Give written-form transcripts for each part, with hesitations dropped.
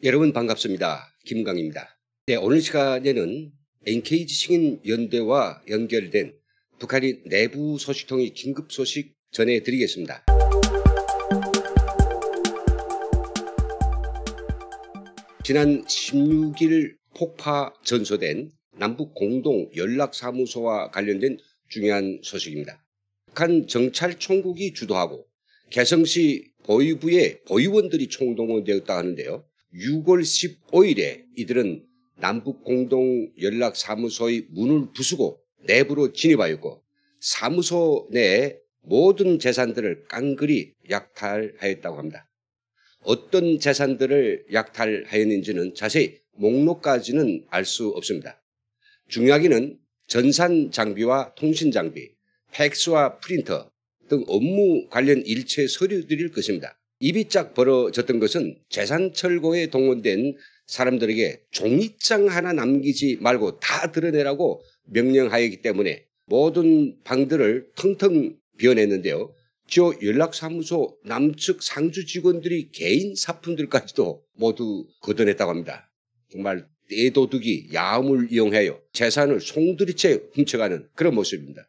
여러분 반갑습니다. 김강입니다. 네, 오늘 시간에는 NKG 식인연대와 연결된 북한의 내부 소식통의 긴급 소식 전해드리겠습니다. 지난 16일 폭파 전소된 남북 공동 연락사무소와 관련된 중요한 소식입니다. 북한 정찰총국이 주도하고 개성시 보위부의 보위원들이 총동원되었다 하는데요. 6월 15일에 이들은 남북공동연락사무소의 문을 부수고 내부로 진입하였고 사무소 내 모든 재산들을 깡그리 약탈하였다고 합니다. 어떤 재산들을 약탈하였는지는 자세히 목록까지는 알 수 없습니다. 중요하기는 전산 장비와 통신 장비, 팩스와 프린터 등 업무 관련 일체 서류들일 것입니다. 입이 짝 벌어졌던 것은 재산 철거에 동원된 사람들에게 종이장 하나 남기지 말고 다 드러내라고 명령하였기 때문에 모든 방들을 텅텅 비워냈는데요. 저 연락사무소 남측 상주 직원들이 개인 사품들까지도 모두 걷어냈다고 합니다. 정말 떼도둑이 야음을 이용하여 재산을 송두리째 훔쳐가는 그런 모습입니다.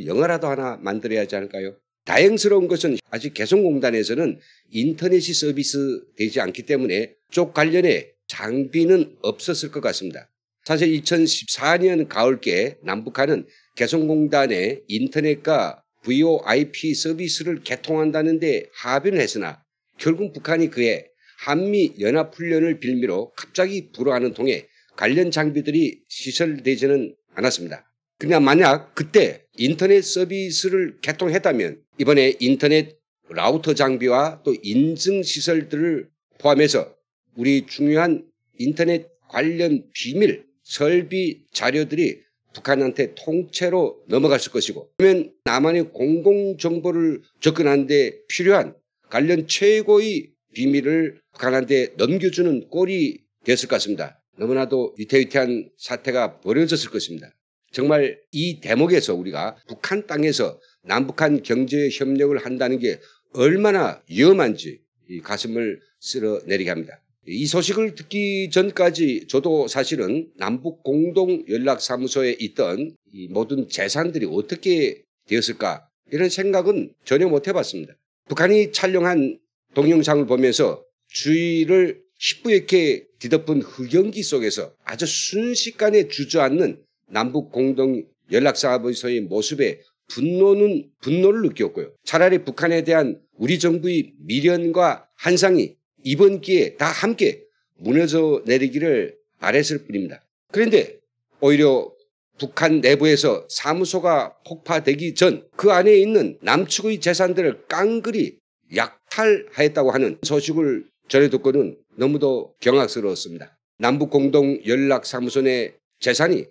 영화라도 하나 만들어야 하지 않을까요? 다행스러운 것은 아직 개성공단에서는 인터넷이 서비스되지 않기 때문에 쪽 관련해 장비는 없었을 것 같습니다. 사실 2014년 가을께 남북한은 개성공단의 인터넷과 VoIP 서비스를 개통한다는 데 합의를 했으나 결국 북한이 그해 한미연합훈련을 빌미로 갑자기 불어하는 통에 관련 장비들이 시설되지는 않았습니다. 그냥 만약 그때 인터넷 서비스를 개통했다면 이번에 인터넷 라우터 장비와 또 인증시설들을 포함해서 우리 중요한 인터넷 관련 비밀 설비 자료들이 북한한테 통째로 넘어갔을 것이고 그러면 남한의 공공정보를 접근하는 데 필요한 관련 최고의 비밀을 북한한테 넘겨주는 꼴이 됐을 것 같습니다. 너무나도 위태위태한 사태가 벌어졌을 것입니다. 정말 이 대목에서 우리가 북한 땅에서 남북한 경제협력을 한다는 게 얼마나 위험한지 이 가슴을 쓸어내리게 합니다. 이 소식을 듣기 전까지 저도 사실은 남북공동연락사무소에 있던 이 모든 재산들이 어떻게 되었을까 이런 생각은 전혀 못 해봤습니다. 북한이 촬영한 동영상을 보면서 주위를 희뿌옇게 뒤덮은 흑연기 속에서 아주 순식간에 주저앉는 남북공동연락사무소의 모습에 분노를 느꼈고요. 차라리 북한에 대한 우리 정부의 미련과 한상이 이번 기회에 다 함께 무너져 내리기를 바랬을 뿐입니다. 그런데 오히려 북한 내부에서 사무소가 폭파되기 전 그 안에 있는 남측의 재산들을 깡그리 약탈하였다고 하는 소식을 전해 듣고는 너무도 경악스러웠습니다. 남북공동연락사무소 내 재산이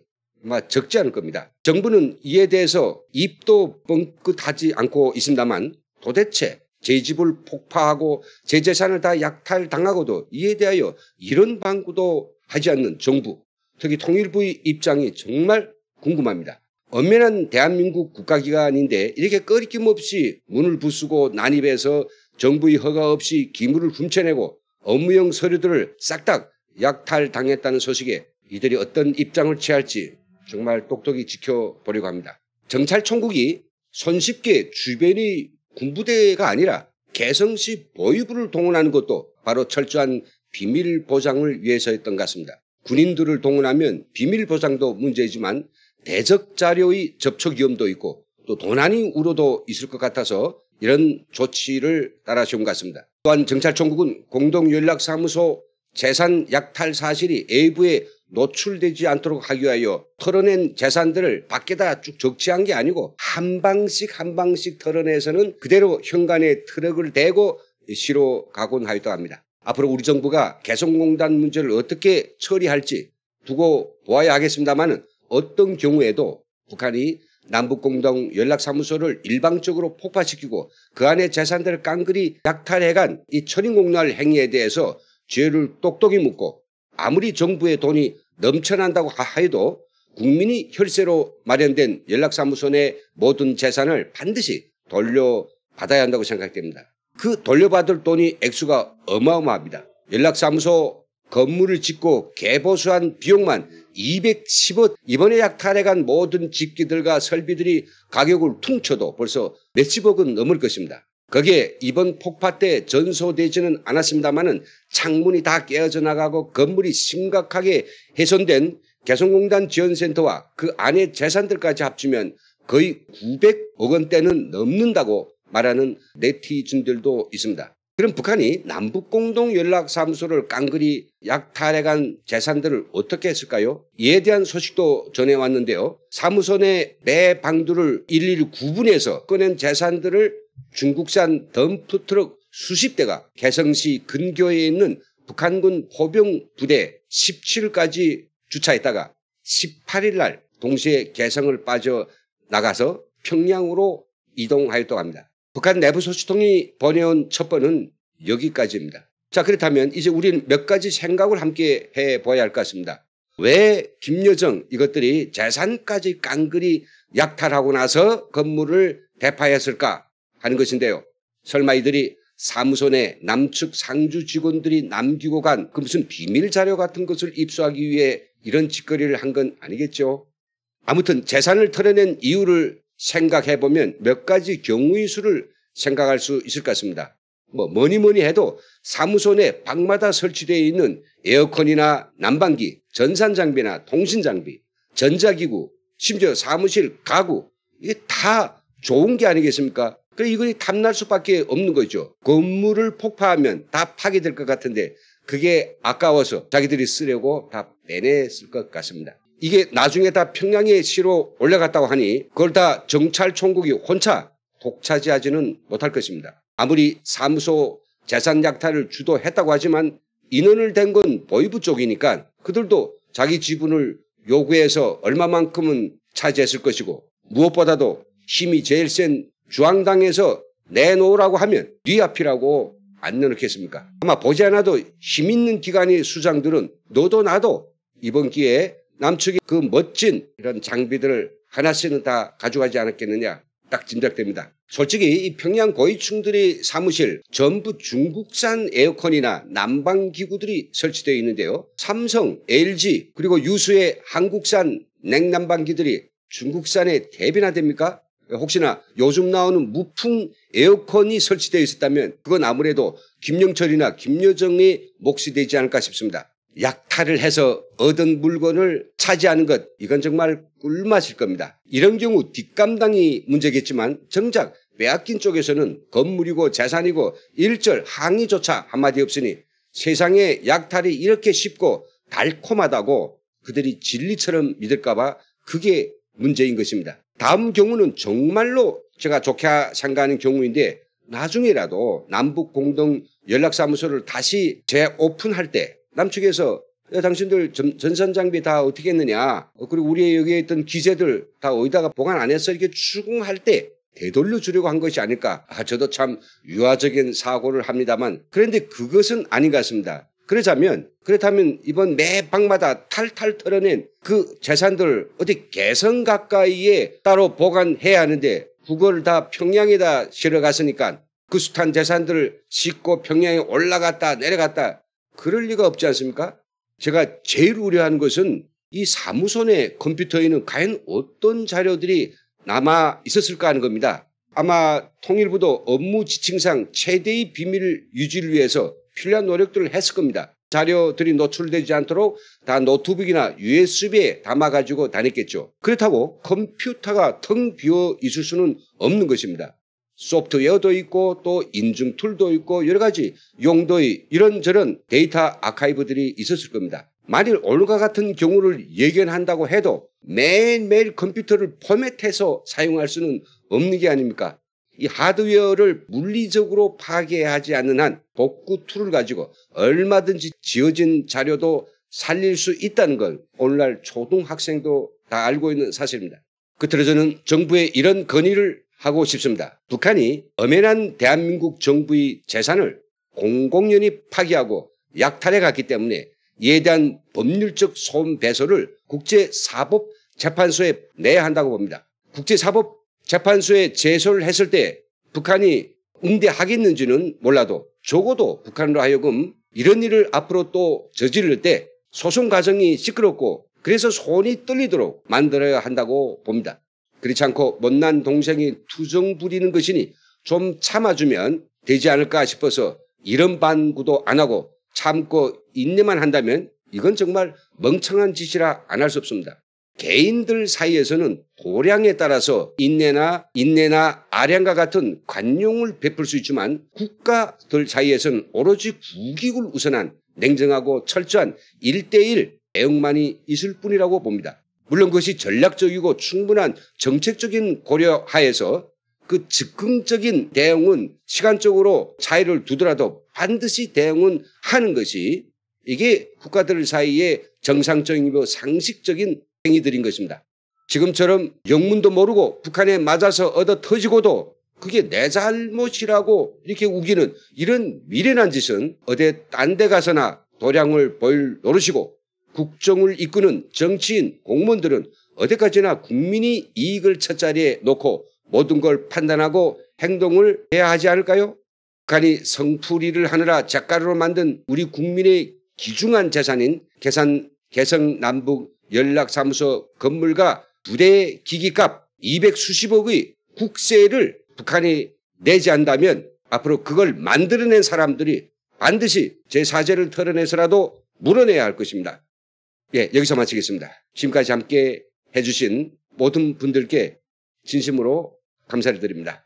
아마 적지 않을 겁니다. 정부는 이에 대해서 입도 뻥끗하지 않고 있습니다만 도대체 제 집을 폭파하고 제 재산을 다 약탈당하고도 이에 대하여 이런 방구도 하지 않는 정부, 특히 통일부의 입장이 정말 궁금합니다. 엄연한 대한민국 국가기관인데 이렇게 꺼리낌 없이 문을 부수고 난입해서 정부의 허가 없이 기물을 훔쳐내고 업무용 서류들을 싹 다 약탈당했다는 소식에 이들이 어떤 입장을 취할지 정말 똑똑히 지켜보려고 합니다. 정찰총국이 손쉽게 주변의 군부대가 아니라 개성시 보위부를 동원하는 것도 바로 철저한 비밀 보장을 위해서였던 것 같습니다. 군인들을 동원하면 비밀 보장도 문제이지만 대적 자료의 접촉 위험도 있고 또 도난이 우려도 있을 것 같아서 이런 조치를 따라세운 것 같습니다. 또한 정찰총국은 공동연락사무소 재산 약탈 사실이 외부에 노출되지 않도록 하기 위하여 털어낸 재산들을 밖에다 쭉 적치한 게 아니고 한 방씩 털어내서는 그대로 현관에 트럭을 대고 시로 가곤 하였다고 합니다. 앞으로 우리 정부가 개성공단 문제를 어떻게 처리할지 두고 보아야 하겠습니다만 어떤 경우에도 북한이 남북공동연락사무소를 일방적으로 폭파시키고 그 안에 재산들을 깡그리 약탈해간 이 천인공노할 행위에 대해서 죄를 똑똑히 묻고 아무리 정부의 돈이 넘쳐난다고 하여도 국민이 혈세로 마련된 연락사무소 내 모든 재산을 반드시 돌려받아야 한다고 생각됩니다. 그 돌려받을 돈이 액수가 어마어마합니다. 연락사무소 건물을 짓고 개보수한 비용만 210억, 이번에 약탈해간 모든 집기들과 설비들이 가격을 퉁쳐도 벌써 몇십억은 넘을 것입니다. 거기에 이번 폭파 때 전소되지는 않았습니다마는 창문이 다 깨어져 나가고 건물이 심각하게 훼손된 개성공단 지원센터와 그 안에 재산들까지 합치면 거의 900억 원대는 넘는다고 말하는 네티즌들도 있습니다. 그럼 북한이 남북공동연락사무소를 깡그리 약탈해간 재산들을 어떻게 했을까요? 이에 대한 소식도 전해왔는데요. 사무소 내 매 방두를 일일이 구분해서 꺼낸 재산들을 중국산 덤프트럭 수십 대가 개성시 근교에 있는 북한군 포병 부대 17까지 주차했다가 18일 날 동시에 개성을 빠져나가서 평양으로 이동하였다고 합니다. 북한 내부 소식통이 보내온 첩보는 여기까지입니다. 자, 그렇다면 이제 우리는 몇 가지 생각을 함께 해봐야 할 것 같습니다. 왜 김여정 이것들이 재산까지 깡그리 약탈하고 나서 건물을 대파했을까 하는 것인데요. 설마 이들이 사무소 내 남측 상주 직원들이 남기고 간 그 무슨 비밀 자료 같은 것을 입수하기 위해 이런 짓거리를 한 건 아니겠죠. 아무튼 재산을 털어낸 이유를 생각해보면 몇 가지 경우의 수를 생각할 수 있을 것 같습니다. 뭐니 해도 사무소 내 방마다 설치되어 있는 에어컨이나 난방기, 전산장비나 통신장비, 전자기구, 심지어 사무실 가구 이게 다 좋은 게 아니겠습니까? 그러니까 이거이 탐날 수밖에 없는 거죠. 건물을 폭파하면 다 파괴될 것 같은데 그게 아까워서 자기들이 쓰려고 다 빼냈을 것 같습니다. 이게 나중에 다 평양의 시로 올라갔다고 하니 그걸 다 정찰총국이 혼자 독차지하지는 못할 것입니다. 아무리 사무소 재산 약탈을 주도했다고 하지만 인원을 댄 건 보위부 쪽이니까 그들도 자기 지분을 요구해서 얼마만큼은 차지했을 것이고 무엇보다도 힘이 제일 센 중앙당에서 내놓으라고 하면 네 앞이라고 안 내놓겠습니까? 아마 보지 않아도 힘 있는 기관의 수장들은 너도 나도 이번 기회에 남측의 그 멋진 이런 장비들을 하나씩은 다 가져가지 않았겠느냐 딱 짐작됩니다. 솔직히 이 평양 고위층들의 사무실 전부 중국산 에어컨이나 난방기구들이 설치되어 있는데요. 삼성, LG 그리고 유수의 한국산 냉난방기들이 중국산에 대비나 됩니까? 혹시나 요즘 나오는 무풍 에어컨이 설치되어 있었다면 그건 아무래도 김영철이나 김여정의 몫이 되지 않을까 싶습니다. 약탈을 해서 얻은 물건을 차지하는 것 이건 정말 꿀맛일 겁니다. 이런 경우 뒷감당이 문제겠지만 정작 빼앗긴 쪽에서는 건물이고 재산이고 일절 항의조차 한마디 없으니 세상에 약탈이 이렇게 쉽고 달콤하다고 그들이 진리처럼 믿을까 봐 그게 문제인 것입니다. 다음 경우는 정말로 제가 좋게 생각하는 경우인데 나중에라도 남북공동연락사무소를 다시 재오픈할 때 남측에서 야, 당신들 전산장비 다 어떻게 했느냐 그리고 우리 여기에 있던 기재들 다 어디다가 보관 안 했어 이렇게 추궁할 때 되돌려 주려고 한 것이 아닐까. 저도 참 유화적인 사고를 합니다만 그런데 그것은 아닌 것 같습니다. 그렇다면 이번 매 방마다 탈탈 털어낸 그 재산들 어디 개성 가까이에 따로 보관해야 하는데 그걸 다 평양에다 실어갔으니까 그 숱한 재산들을 싣고 평양에 올라갔다 내려갔다 그럴 리가 없지 않습니까? 제가 제일 우려하는 것은 이 사무소 내 컴퓨터에는 과연 어떤 자료들이 남아 있었을까 하는 겁니다. 아마 통일부도 업무 지침상 최대의 비밀 유지를 위해서 필요한 노력들을 했을 겁니다. 자료들이 노출되지 않도록 다 노트북이나 USB에 담아가지고 다녔겠죠. 그렇다고 컴퓨터가 텅 비어 있을 수는 없는 것입니다. 소프트웨어도 있고 또 인증 툴도 있고 여러 가지 용도의 이런저런 데이터 아카이브들이 있었을 겁니다. 만일 오늘과 같은 경우를 예견한다고 해도 매일매일 컴퓨터를 포맷해서 사용할 수는 없는 게 아닙니까? 이 하드웨어를 물리적으로 파괴하지 않는 한 복구 툴을 가지고 얼마든지 지어진 자료도 살릴 수 있다는 걸 오늘날 초등학생도 다 알고 있는 사실입니다. 끝으로 저는 정부에 이런 건의를 하고 싶습니다. 북한이 엄연한 대한민국 정부의 재산을 공공연히 파기하고 약탈해 갔기 때문에 이에 대한 법률적 손배소를 국제사법재판소에 내야 한다고 봅니다. 국제사법재판소에 제소를 했을 때 북한이 응대하겠는지는 몰라도 적어도 북한으로 하여금 이런 일을 앞으로 또 저지를 때 소송 과정이 시끄럽고 그래서 손이 떨리도록 만들어야 한다고 봅니다. 그렇지 않고 못난 동생이 투정 부리는 것이니 좀 참아주면 되지 않을까 싶어서 이런 반구도 안 하고 참고 인내만 한다면 이건 정말 멍청한 짓이라 안 할 수 없습니다. 개인들 사이에서는 도량에 따라서 인내나 아량과 같은 관용을 베풀 수 있지만 국가들 사이에서는 오로지 국익을 우선한 냉정하고 철저한 1대1 대응만이 있을 뿐이라고 봅니다. 물론 그것이 전략적이고 충분한 정책적인 고려하에서 그 즉흥적인 대응은 시간적으로 차이를 두더라도 반드시 대응은 하는 것이 이게 국가들 사이의 정상적이고 상식적인 행위들인 것입니다. 지금처럼 영문도 모르고 북한에 맞아서 얻어 터지고도 그게 내 잘못이라고 이렇게 우기는 이런 미련한 짓은 어디 딴 데 가서나 도량을 보일 노릇이고 국정을 이끄는 정치인, 공무원들은 어디까지나 국민이 이익을 첫자리에 놓고 모든 걸 판단하고 행동을 해야 하지 않을까요? 북한이 성풀이를 하느라 잣가루로 만든 우리 국민의 귀중한 재산인 개성 남북 연락사무소 건물과 부대 기기값 200수십억의 국세를 북한이 내지 않는다면 앞으로 그걸 만들어낸 사람들이 반드시 제 사죄를 털어내서라도 물어내야 할 것입니다. 예, 여기서 마치겠습니다. 지금까지 함께 해주신 모든 분들께 진심으로 감사를 드립니다.